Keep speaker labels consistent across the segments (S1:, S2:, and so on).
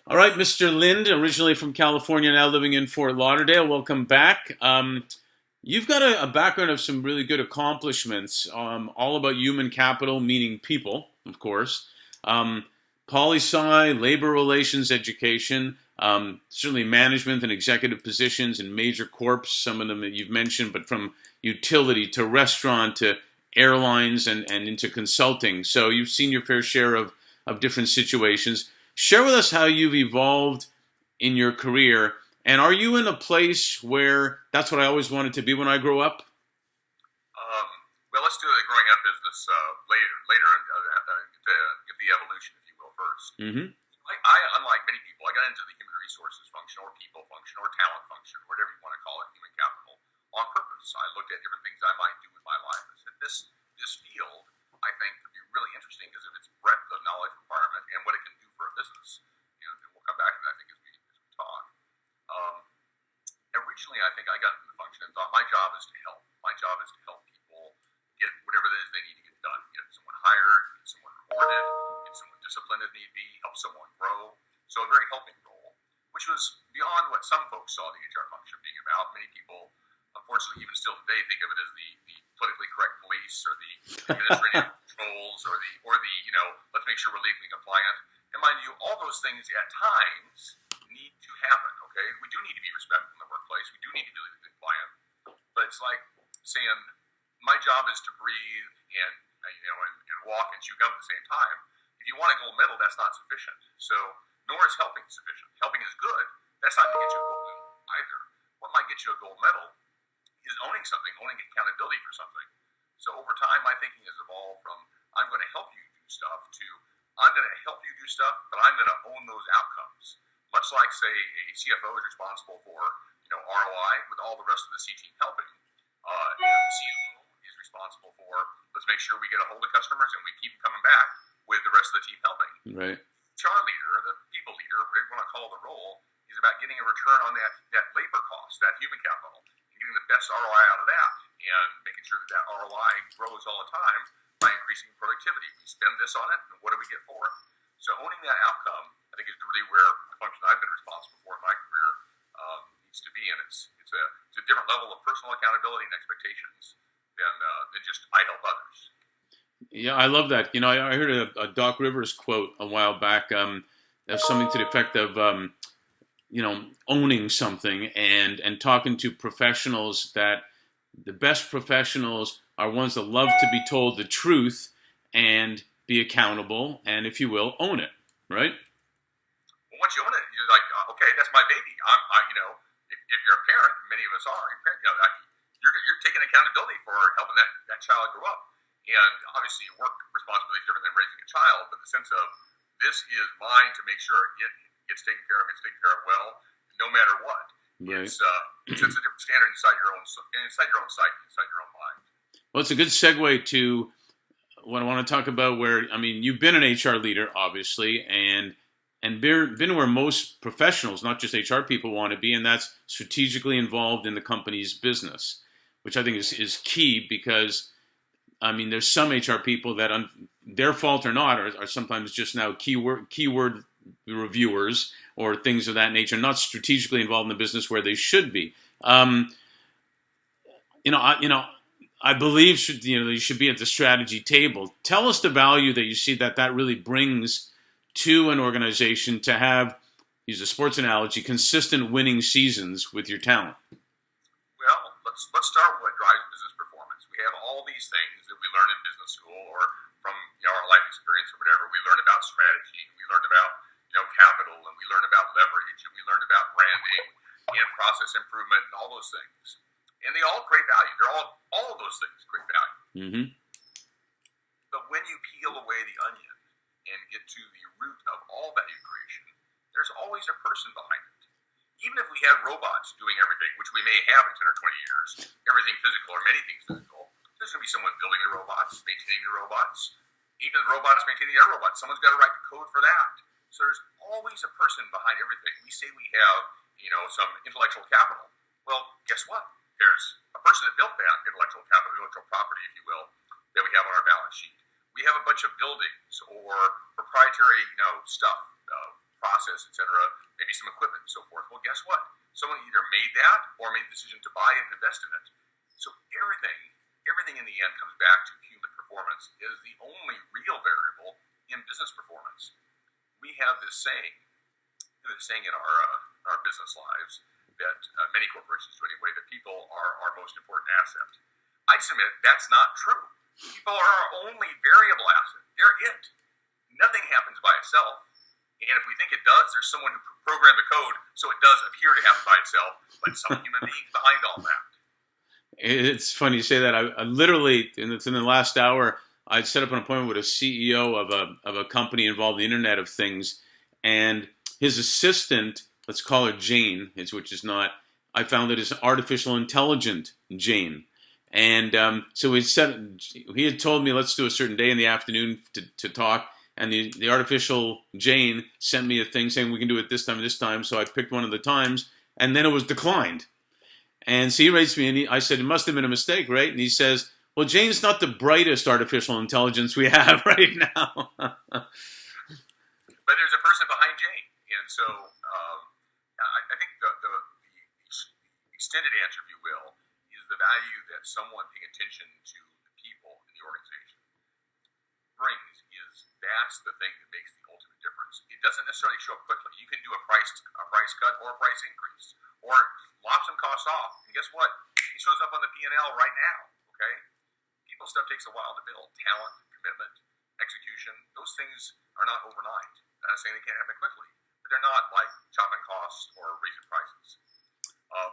S1: All right, Mr. Lynde, originally from California, now living in Fort Lauderdale. Welcome back. You've got a background of some really good accomplishments, all about human capital, meaning people, of course. Poli-sci, labor relations, education, certainly management and executive positions in major corps, some of them that you've mentioned, but from utility to restaurant to airlines and into consulting. So you've seen your fair share of different situations. Share with us how you've evolved in your career, and are you in a place where that's what I always wanted to be when I grow up?
S2: Well, let's do the growing up business later, and give the evolution, if you will, first.
S1: Mm-hmm.
S2: Unlike many people, I got into the human resources function, or people function, or talent function, whatever you want to call it, human capital, on purpose. I looked at different things I might do with my life. I said, this field, I think, could be really interesting because of its breadth of knowledge requirement and what it can do for a business. And we'll come back to that, I think, as we talk. Originally, I think I got into the function and thought my job is to help. My job is to help people get whatever it is they need to get done. Get someone hired, get someone rewarded, get someone disciplined if need be, help someone grow. So a very helping role, which was beyond what some folks saw the HR function being about. Many people, unfortunately, even still today, think of it as the politically correct police or the administrative controls or the let's make sure we're legally compliant. And mind you, all those things at times need to happen. Okay, we do need to be respectful in the workplace. We do need to be legally compliant. But it's like saying my job is to breathe and walk and chew gum at the same time. If you want a gold medal, that's not sufficient. So nor is helping sufficient. Helping is good. That's not going to get you a gold medal either. What might get you a gold medal is owning something, owning accountability for something. So over time, my thinking has evolved from I'm going to help you do stuff to I'm going to help you do stuff, but I'm going to own those outcomes. Much like, say, a CFO is responsible for ROI with all the rest of the C team helping, and the CMO is responsible for let's make sure we get a hold of customers and we keep them coming back with the rest of the team helping.
S1: Right.
S2: HR leader, the people leader, whatever you want to call the role, is about getting a return on that labor cost, that human capital, and getting the best ROI out of that, and making sure that ROI grows all the time by increasing productivity. We spend this on it, and what do we get for it? So owning that outcome, I think, is really where the function I've been responsible for in my career needs to be, and it's a different level of personal accountability and expectations than just I help others.
S1: Yeah, I love that. I heard a Doc Rivers quote a while back, something to the effect of, owning something and talking to professionals that the best professionals are ones that love to be told the truth and be accountable and, if you will, own it, right?
S2: Well, once you own it, you're like, okay, that's my baby. If you're a parent, many of us are, you're taking accountability for helping that child grow up. And obviously, your work responsibility is different than raising a child, but the sense of this is mine to make sure it gets taken care of well, no matter what.
S1: Right.
S2: It sets a different standard inside your own psyche, inside your own mind.
S1: Well, it's a good segue to what I want to talk about. You've been an HR leader, obviously, and been where most professionals, not just HR people, want to be, and that's strategically involved in the company's business, which I think is key because. There's some HR people that, their fault or not, are sometimes just now keyword reviewers or things of that nature, not strategically involved in the business where they should be. I believe you should be at the strategy table. Tell us the value that you see that really brings to an organization to have, use a sports analogy, consistent winning seasons with your talent.
S2: Well, let's start with what drives business performance. We have all these things that we learn in business school or from our life experience or whatever. We learn about strategy, we learn about capital, and we learn about leverage, and we learn about branding and process improvement and all those things. And they all create value. All of those things create value.
S1: Mm-hmm.
S2: But when you peel away the onion and get to the root of all value creation, there's always a person behind it. Even if we had robots doing everything, which we may have in 10 or 20 years, everything physical or many things physical, there's going to be someone building the robots, maintaining the robots. Even the robots maintaining their robots, someone's got to write the code for that. So there's always a person behind everything. We say we have, some intellectual capital. Well, guess what? There's a person that built that intellectual capital, intellectual property, if you will, that we have on our balance sheet. We have a bunch of buildings or proprietary, stuff, process, etc., maybe some equipment and so forth. Well, guess what? Someone either made that or made the decision to buy it and invest in it. So everything in the end comes back to human performance is the only real variable in business performance. We have this saying in our business lives that many corporations do anyway, that people are our most important asset. I submit that's not true. People are our only variable asset. They're it. Nothing happens by itself. And if we think it does, there's someone who programmed the code so it does appear to happen by itself, but some human being behind all that.
S1: It's funny you say that. I literally, in the last hour, I set up an appointment with a CEO of a company involved in the Internet of Things, and his assistant, let's call her Jane, which is not, I found it as artificial intelligent Jane. And so he had told me, let's do a certain day in the afternoon to talk. And the artificial Jane sent me a thing saying we can do it this time. So I picked one of the times, and then it was declined. And so he raised me, and I said, it must have been a mistake, right? And he says, well, Jane's not the brightest artificial intelligence we have right now.
S2: But there's a person behind Jane. And so I think the extended answer, if you will, is the value that someone paying attention to the people in the organization brings. That's the thing that makes the ultimate difference. It doesn't necessarily show up quickly. You can do a price cut or a price increase, or lop some costs off. And guess what? It shows up on the P&L right now. Okay, people stuff takes a while to build. Talent, commitment, execution. Those things are not overnight. I'm not saying they can't happen quickly, but they're not like chopping costs or raising prices.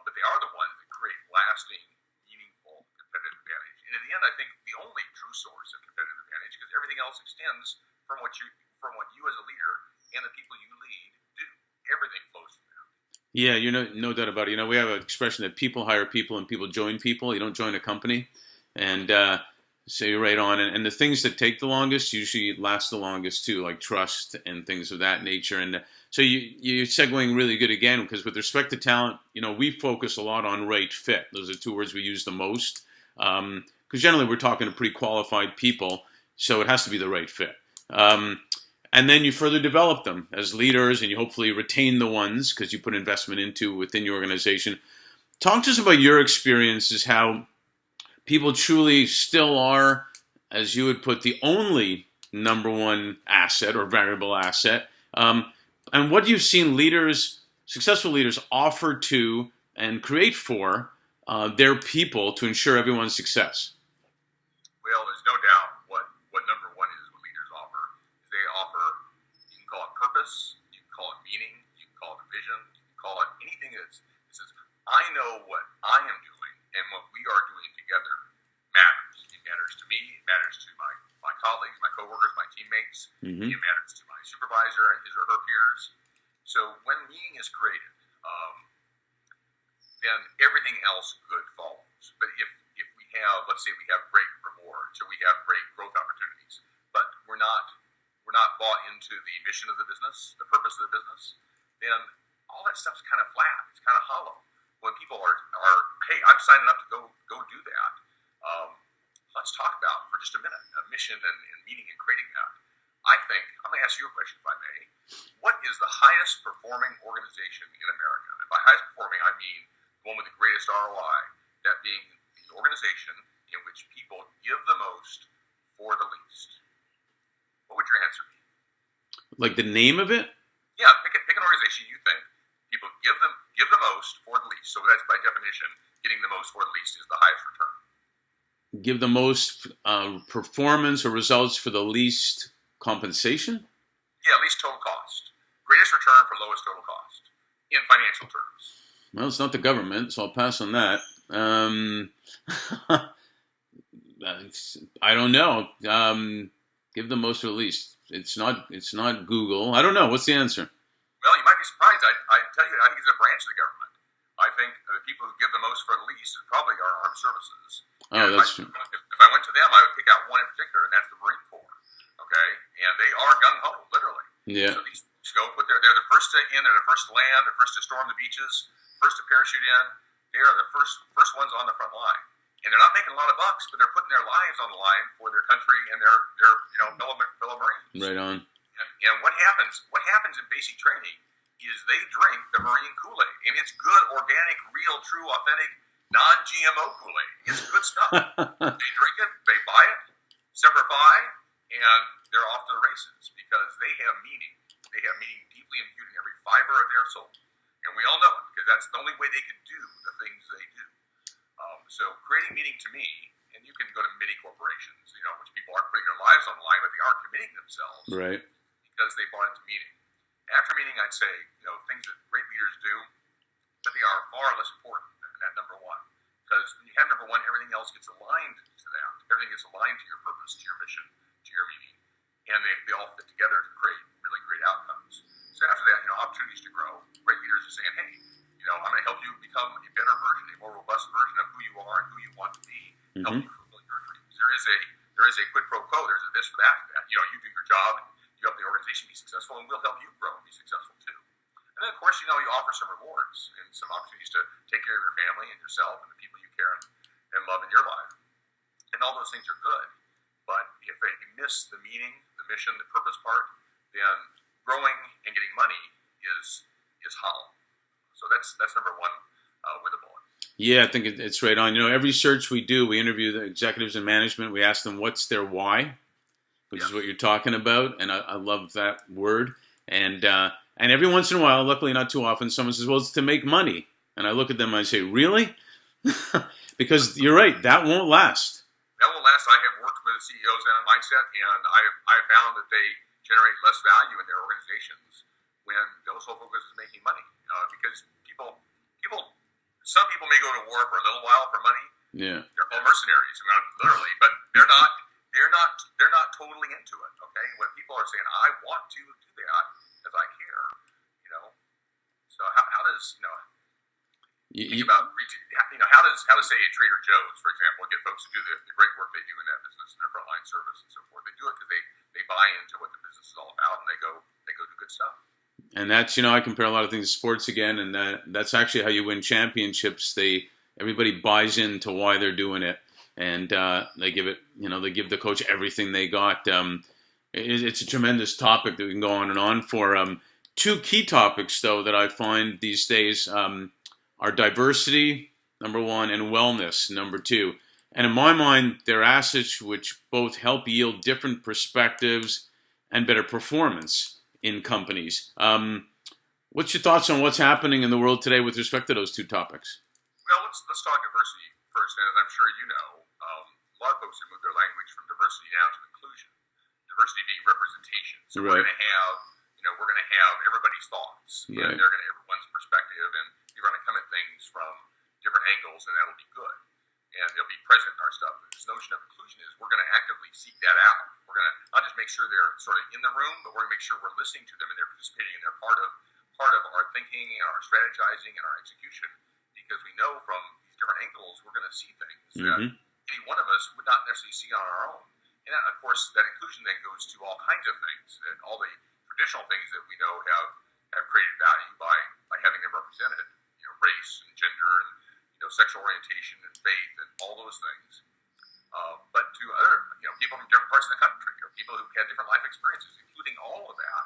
S2: But they are the ones that create lasting, meaningful competitive advantage. And in the end, I think the only true source of competitive advantage, because everything else extends from what you as a leader and the people you lead do. Everything flows from that.
S1: Yeah, no doubt about it. We have an expression that people hire people and people join people. You don't join a company. And so you're right on. And the things that take the longest usually last the longest too, like trust and things of that nature. And so you're segueing really good again, because with respect to talent, we focus a lot on right fit. Those are two words we use the most. Because generally we're talking to pretty qualified people, so it has to be the right fit. And then you further develop them as leaders, and you hopefully retain the ones because you put investment into within your organization. Talk to us about your experiences, how people truly still are, as you would put, the only number one asset or variable asset, and what you've seen successful leaders offer to and create for their people to ensure everyone's success.
S2: Well, there's no doubt what number one is what leaders offer. They offer, you can call it purpose, you can call it meaning, you can call it vision, you can call it anything that says, I know what I am doing and what we are doing together matters. It matters to me, it matters to my colleagues, my coworkers, my teammates, It matters to my supervisor and his or her peers. So when meaning is created, then everything else good follows. But if we have, let's say we have great rewards or we have great growth opportunities, but we're not bought into the mission of the business, the purpose of the business, then all that stuff's kind of flat. It's kind of hollow. When people are hey, I'm signing up to go do that. Let's talk about for just a minute a mission and meaning and creating that. I think I'm going to ask you a question, if I may. What is the highest performing organization in America? And by highest performing, I mean the one with the greatest ROI, that being the organization in which people give the most for the least. What would your answer be?
S1: Like the name of it?
S2: Yeah, pick an organization you think people give the most for the least. So that's by definition, getting the most for the least is the highest return.
S1: Give the most performance or results for the least compensation?
S2: Yeah, least total cost. Greatest return for lowest total cost in financial terms.
S1: Well, it's not the government, so I'll pass on that. I don't know. Give the most for the least. It's not Google. I don't know. What's the answer?
S2: Well, you might be surprised. I tell you, I think it's a branch of the government. I think the people who give the most for the least probably are armed services.
S1: Oh, that's true.
S2: If I went to them, I would pick out one in particular, and that's the Marine Corps. Okay, and they are gung ho, literally.
S1: Yeah.
S2: So these go they're the first to in, they're the first to land, they're first to storm the beaches, first to parachute in. They are the first ones on the front line, and they're not making a lot of bucks, but they're putting their lives on the line for their country and their fellow Marines.
S1: Right on.
S2: And what happens in basic training is they drink the Marine Kool-Aid, and it's good, organic, real, true, authentic, non-GMO Kool-Aid. It's good stuff. They drink it, they buy it, Semper Fi, and they're off to the races because they have meaning. They have meaning deeply imbued in every fiber of their soul. And we all know it because that's the only way they can do the things they do. So creating meaning to me, and you can go to many corporations, which people aren't putting their lives on the line, but they are committing themselves
S1: Right.
S2: because they bought into meaning. After meaning, I'd say, things that great leaders do, but they are far less important than that number one. Because when you have number one, everything else gets aligned to that. Everything gets aligned to your purpose, to your mission, to your meaning. And they all fit together to create really great outcomes. So after that, opportunities to grow. Great leaders are saying, hey, I'm going to help you become a better version, a more robust version of who you are and who you want to be. Help you fulfill your dreams. There is a quid pro quo. There's a this for that. You do your job, you help the organization be successful, and we'll help you grow and be successful too. And then, of course, you offer some rewards and some opportunities to take care of your family and yourself and the people you care and love in your life. And all those things are good. But if they miss the meaning, the mission, the purpose part, then growing and getting money is hollow. So that's number one with a bullet.
S1: Yeah, I think it's right on. Every search we do, we interview the executives and management. We ask them what's their why, which is what you're talking about, and I love that word. And every once in a while, luckily not too often, someone says, "Well, it's to make money," and I look at them and I say, "Really?" Because you're right, that won't last.
S2: That won't last. I have worked with CEOs in that mindset, and I have found that they generate less value in their organizations when their sole focus is making money. Because some people may go to war for a little while for money.
S1: Yeah,
S2: they're called mercenaries, literally, but they're not totally into it. Okay, when people are saying, "I want to do that because I care," So how does think about how does say a Trader Joe's, for example, get folks to do the great work they do in that business and their frontline service and so forth? They do it because they buy into what the business is all about, and they go do good stuff.
S1: And that's, I compare a lot of things to sports again, and that's actually how you win championships. Everybody buys into why they're doing it, and they give it, they give the coach everything they got. It's a tremendous topic that we can go on and on for. Two key topics, though, that I find these days are diversity, number one, and wellness, number two. And in my mind, they're assets which both help yield different perspectives and better performance in companies. What's your thoughts on what's happening in the world today with respect to those two topics?
S2: Well, let's talk diversity first. And as I'm sure you know, a lot of folks have moved their language from diversity now to inclusion. Diversity being representation. So
S1: Right.
S2: we're going to have everybody's thoughts, and
S1: Right.
S2: they're going to have everyone's perspective, and you're going to come at things from different angles, and that'll be good. And they'll be present in our stuff. This notion of inclusion is we're going to actively seek that out. We're going to not just make sure they're sort of in the room, but we're going to make sure we're listening to them and they're participating and they're part of our thinking and our strategizing and our execution. Because we know from these different angles, we're going to see things that any one of us would not necessarily see on our own. And that, of course, that inclusion then goes to all kinds of things, and all the traditional things that we know have created value by having them represented, race and gender and sexual orientation and faith and all those things. But to other, people from different parts of the country or people who had different life experiences, including all of that,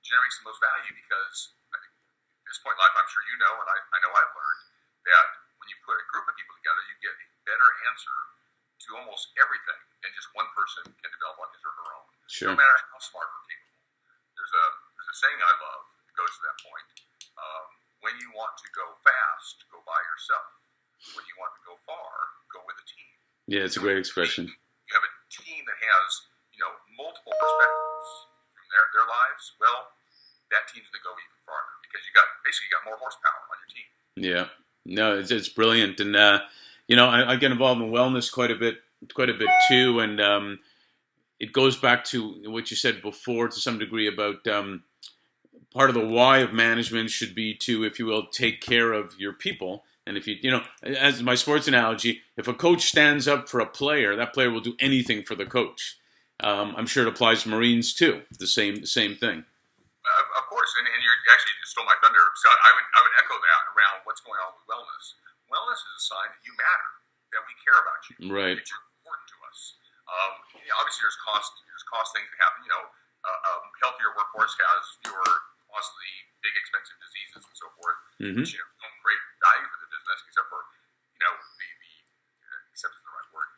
S2: generates the most value because I think at this point in life, I'm sure you know, and I know I've learned that when you put a group of people together, you get a better answer to almost everything than just one person can develop on his or her own.
S1: Sure.
S2: No matter how smart or capable. There's a saying I love that goes to that point. When you want to go fast, go by yourself. When you want to go far, go with a team.
S1: Yeah, it's a great expression.
S2: You have a team that has, multiple perspectives from their lives. Well, that team's going to go even farther because you got more horsepower on your team.
S1: Yeah, no, it's brilliant, and I get involved in wellness quite a bit too, and it goes back to what you said before to some degree about part of the why of management should be to, if you will, take care of your people. And if as my sports analogy, if a coach stands up for a player, that player will do anything for the coach. I'm sure it applies to Marines too. The same thing.
S2: Of course, and you actually just stole my thunder. So I would echo that around what's going on with wellness. Wellness is a sign that you matter, that we care about you,
S1: Right.
S2: that you're important to us. Obviously, there's cost things that happen. a healthier workforce has fewer costly, big, expensive diseases and so forth,
S1: Mm-hmm.
S2: which don't create value for the business, except for except is the right word.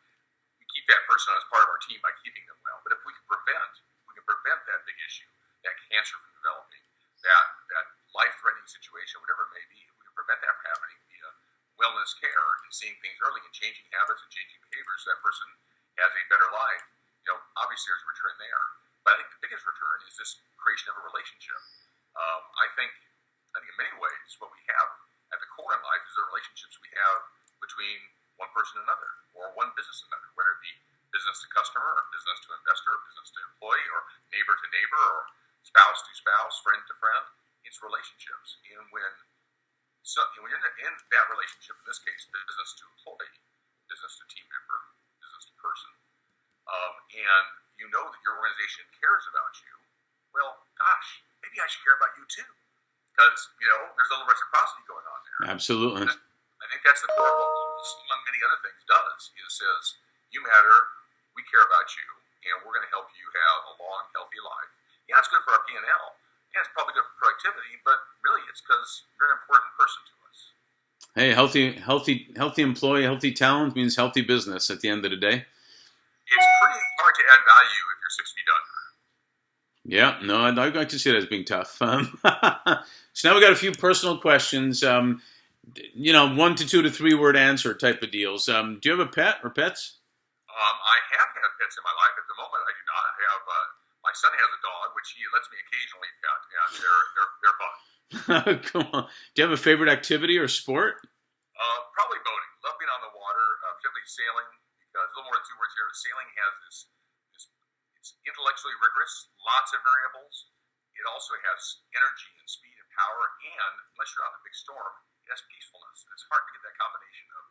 S2: We keep that person as part of our team by keeping them well. But if we can prevent that big issue, that cancer from developing, that life-threatening situation, whatever it may be, if we can prevent that from happening via wellness care and seeing things early and changing habits and changing behaviors, so that person has a better life. Obviously there's a return there. But I think the biggest return is this creation of a relationship. I think in many ways what we have at the core in life is the relationships we have between one person and another, or one business and another, whether it be business to customer, or business to investor, or business to employee, or neighbor to neighbor, or spouse to spouse, friend to friend. It's relationships. And when you're in that relationship, in this case, business to employee, business to team member, business to person, and you know that your organization cares about you, well, gosh, maybe I should care about you too. Because, there's a little reciprocity going on there.
S1: Absolutely.
S2: I think that's the core of what, among many other things, does. It says, you matter, we care about you, and we're going to help you have a long, healthy life. Yeah, it's good for our P&L. Yeah, it's probably good for productivity, but really it's because you're an important person to us.
S1: Hey, healthy employee, healthy talent means healthy business at the end of the day.
S2: It's pretty hard to add value if you're 6 feet under.
S1: Yeah, no, I'd like to see it as being tough. So now we got a few personal questions. 1 to 2 to 3 word answer type of deals. Do you have a pet or pets?
S2: I have had pets in my life. At the moment, I do not. I have. My son has a dog, which he lets me occasionally pet, and they're fun.
S1: Come on. Do you have a favorite activity or sport?
S2: Probably boating. Love being on the water, particularly sailing. Because a little more than 2 words here. Sailing has this. It's intellectually rigorous, lots of variables. It also has energy and speed and power, and unless you're on a big storm, it has peacefulness. It's hard to get that combination of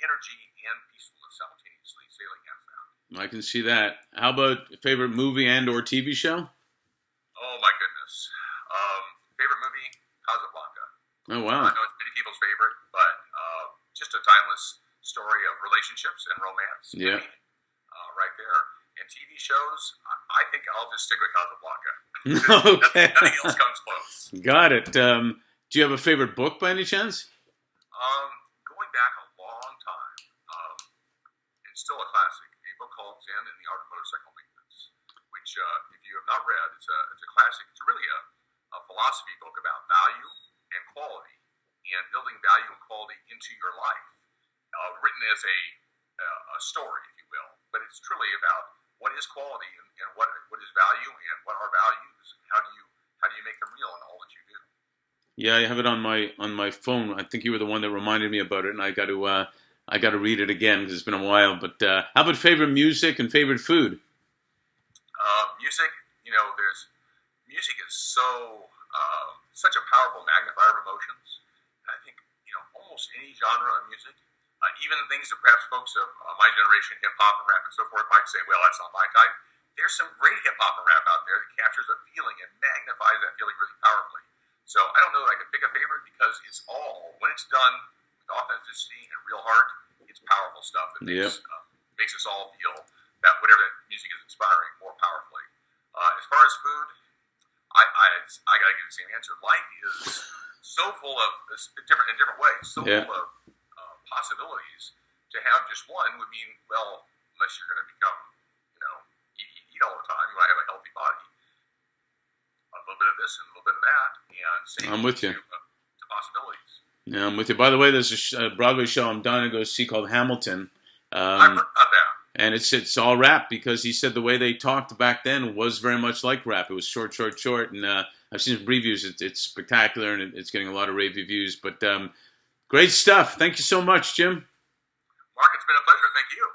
S2: energy and peacefulness simultaneously. Sailing has that.
S1: I can see that. How about favorite movie and or TV show?
S2: Oh my goodness. Favorite movie, Casablanca.
S1: Oh, wow.
S2: I know it's many people's favorite, but just a timeless story of relationships and romance.
S1: Yeah.
S2: Right there. And TV shows, I think I'll just stick with Casablanca.
S1: Okay.
S2: Nothing else comes close.
S1: Got it. Do you have a favorite book by any chance?
S2: Going back a long time, it's still a classic, a book called Zen and the Art of Motorcycle Maintenance, which, if you have not read, it's a classic. It's really a philosophy book about value and quality, and building value and quality into your life, written as a story, if you will. But it's truly about what is quality and what is value and what are values. How do you make them real in all that you do?
S1: Yeah, I have it on my phone. I think you were the one that reminded me about it, and I got to read it again because it's been a while. But how about favorite music and favorite food?
S2: Music, music is such a powerful magnifier of emotions. I think almost any genre of music. Even things that perhaps folks of my generation, hip-hop and rap and so forth, might say, well, that's not my type. There's some great hip-hop and rap out there that captures a feeling and magnifies that feeling really powerfully. So I don't know that I can pick a favorite because it's all, when it's done with authenticity and real heart, it's powerful stuff that makes us all feel that whatever that music is inspiring more powerfully. As far as food, I got to give the same answer. Life is so full of, in different ways, so full of possibilities. To have just one would mean, well, unless you're going to become, eat all the time, you want to have a healthy body. A little bit of this and a little bit of that, and same
S1: I'm with you.
S2: To possibilities.
S1: Yeah, I'm with you. By the way, there's a Broadway show I'm dying to go see called Hamilton.
S2: I've heard about that.
S1: And it's all rap because he said the way they talked back then was very much like rap. It was short, and I've seen reviews. It's spectacular, and it's getting a lot of rave reviews. But great stuff. Thank you so much, Jim.
S2: Mark, it's been a pleasure. Thank you.